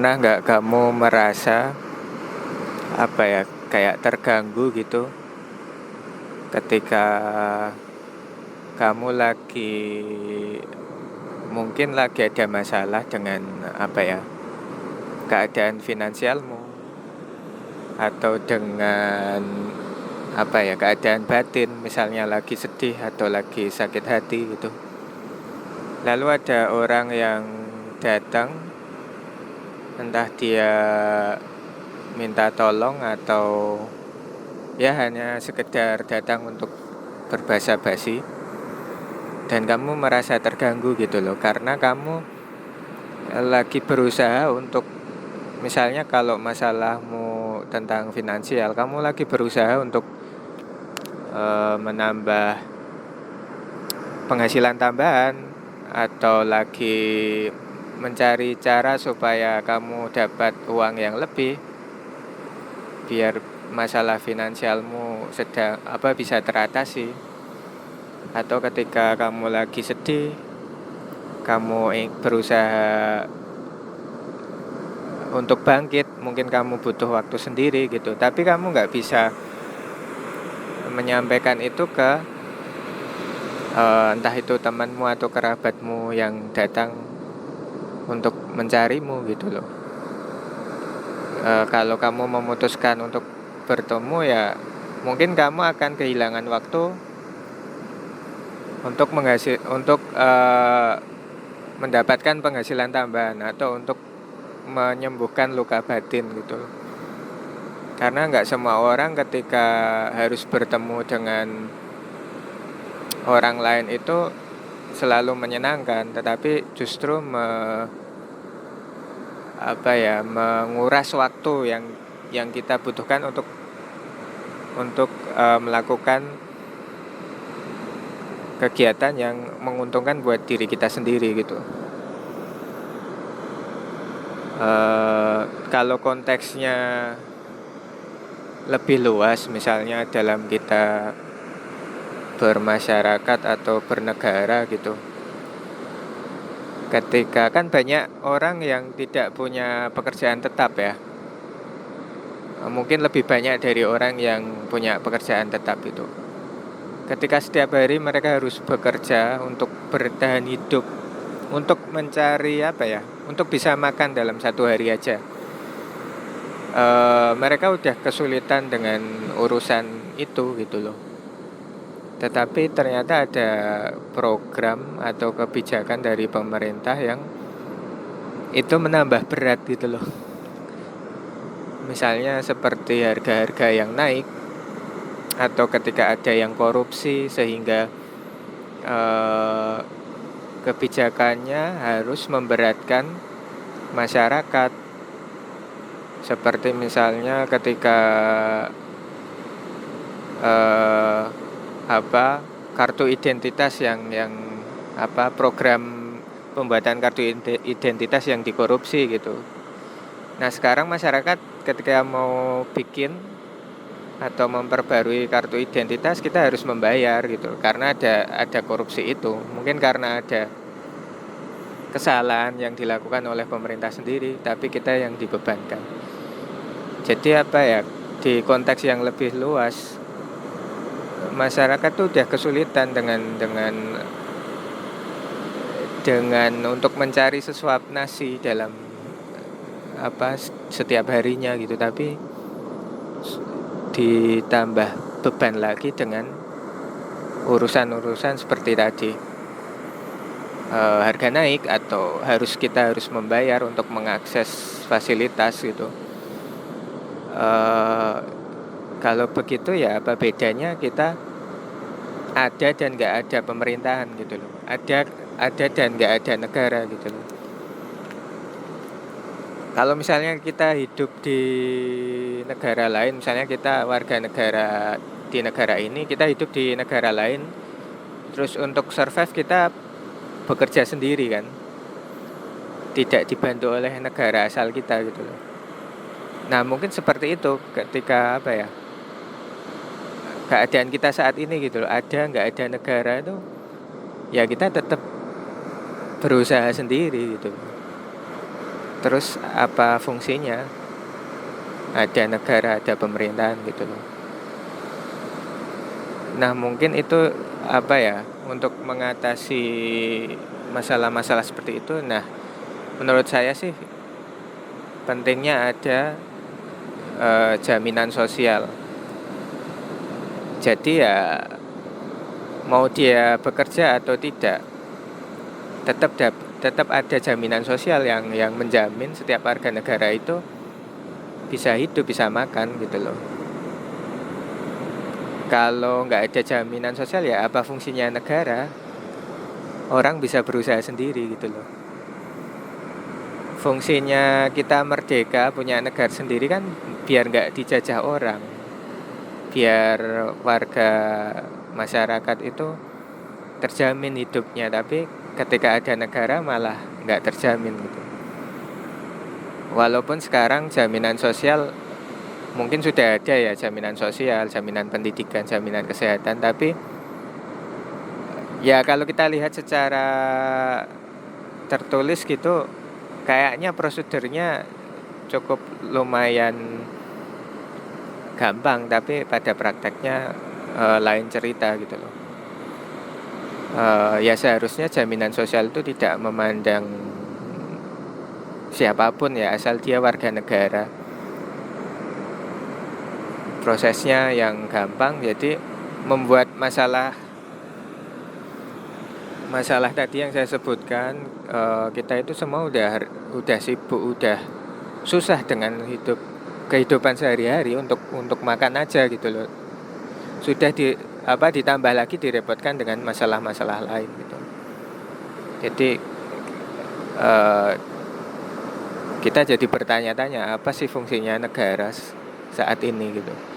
Pernah nggak kamu merasa kayak terganggu gitu ketika kamu mungkin lagi ada masalah dengan keadaan finansialmu atau dengan keadaan batin, misalnya lagi sedih atau lagi sakit hati gitu. Lalu ada orang yang datang, entah dia minta tolong atau ya hanya sekedar datang untuk berbahasa basi, dan kamu merasa terganggu gitu loh, karena kamu lagi berusaha untuk, misalnya kalau masalahmu tentang finansial, kamu lagi berusaha untuk menambah penghasilan tambahan, atau lagi mencari cara supaya kamu dapat uang yang lebih biar masalah finansialmu bisa teratasi. Atau ketika kamu lagi sedih, kamu berusaha untuk bangkit, mungkin kamu butuh waktu sendiri gitu, tapi kamu nggak bisa menyampaikan itu ke entah itu temanmu atau kerabatmu yang datang untuk mencarimu gitu loh. Kalau kamu memutuskan untuk bertemu, ya mungkin kamu akan kehilangan waktu untuk mendapatkan penghasilan tambahan atau untuk menyembuhkan luka batin gitu. Karena nggak semua orang ketika harus bertemu dengan orang lain itu selalu menyenangkan, tetapi justru menguras waktu yang kita butuhkan untuk melakukan kegiatan yang menguntungkan buat diri kita sendiri gitu. Kalau konteksnya lebih luas, misalnya dalam kita bermasyarakat atau bernegara gitu, ketika kan banyak orang yang tidak punya pekerjaan tetap ya, mungkin lebih banyak dari orang yang punya pekerjaan tetap itu. Ketika setiap hari mereka harus bekerja untuk bertahan hidup, untuk mencari untuk bisa makan dalam satu hari aja, mereka udah kesulitan dengan urusan itu gitu loh. Tetapi ternyata ada program atau kebijakan dari pemerintah yang itu menambah berat gitu loh. Misalnya seperti harga-harga yang naik, atau ketika ada yang korupsi sehingga kebijakannya harus memberatkan masyarakat. Seperti misalnya ketika kartu identitas yang program pembuatan kartu identitas yang dikorupsi gitu. Nah sekarang masyarakat ketika mau bikin atau memperbarui kartu identitas, kita harus membayar gitu, karena ada korupsi itu. Mungkin karena ada kesalahan yang dilakukan oleh pemerintah sendiri, tapi kita yang dibebankan. Jadi di konteks yang lebih luas, masyarakat tuh udah kesulitan dengan untuk mencari sesuap nasi dalam setiap harinya gitu, tapi ditambah beban lagi dengan urusan-urusan seperti tadi, harga naik atau kita harus membayar untuk mengakses fasilitas gitu. Kalau begitu ya apa bedanya kita ada dan nggak ada pemerintahan gitu loh, ada dan nggak ada negara gitu loh. Kalau misalnya kita hidup di negara lain, misalnya kita warga negara di negara ini, kita hidup di negara lain, terus untuk survive kita bekerja sendiri kan, tidak dibantu oleh negara asal kita gitu loh. Nah mungkin seperti itu ketika keadaan kita saat ini gitu loh, ada nggak ada negara itu, ya kita tetap berusaha sendiri gitu. Terus apa fungsinya? Ada negara, ada pemerintahan gitu loh. Nah, mungkin itu apa ya, untuk mengatasi masalah-masalah seperti itu. Nah, menurut saya sih pentingnya ada jaminan sosial. Jadi ya mau dia bekerja atau tidak, tetap ada jaminan sosial yang menjamin setiap warga negara itu bisa hidup, bisa makan gitu loh. Kalau nggak ada jaminan sosial ya apa fungsinya negara? Orang bisa berusaha sendiri gitu loh. Fungsinya kita merdeka punya negara sendiri kan biar nggak dijajah orang, biar warga masyarakat itu terjamin hidupnya. Tapi ketika ada negara malah nggak terjamin gitu. Walaupun sekarang jaminan sosial mungkin sudah ada ya, jaminan sosial, jaminan pendidikan, jaminan kesehatan, tapi ya kalau kita lihat secara tertulis gitu kayaknya prosedurnya cukup lumayan gampang, tapi pada prakteknya lain cerita gitu loh. Ya seharusnya jaminan sosial itu tidak memandang siapapun ya, asal dia warga negara. Prosesnya yang gampang, jadi membuat masalah tadi yang saya sebutkan, kita itu semua udah sibuk, udah susah dengan kehidupan sehari-hari untuk makan aja gitu loh. Sudah ditambah lagi direpotkan dengan masalah-masalah lain gitu. Jadi kita jadi bertanya-tanya apa sih fungsinya negara saat ini gitu.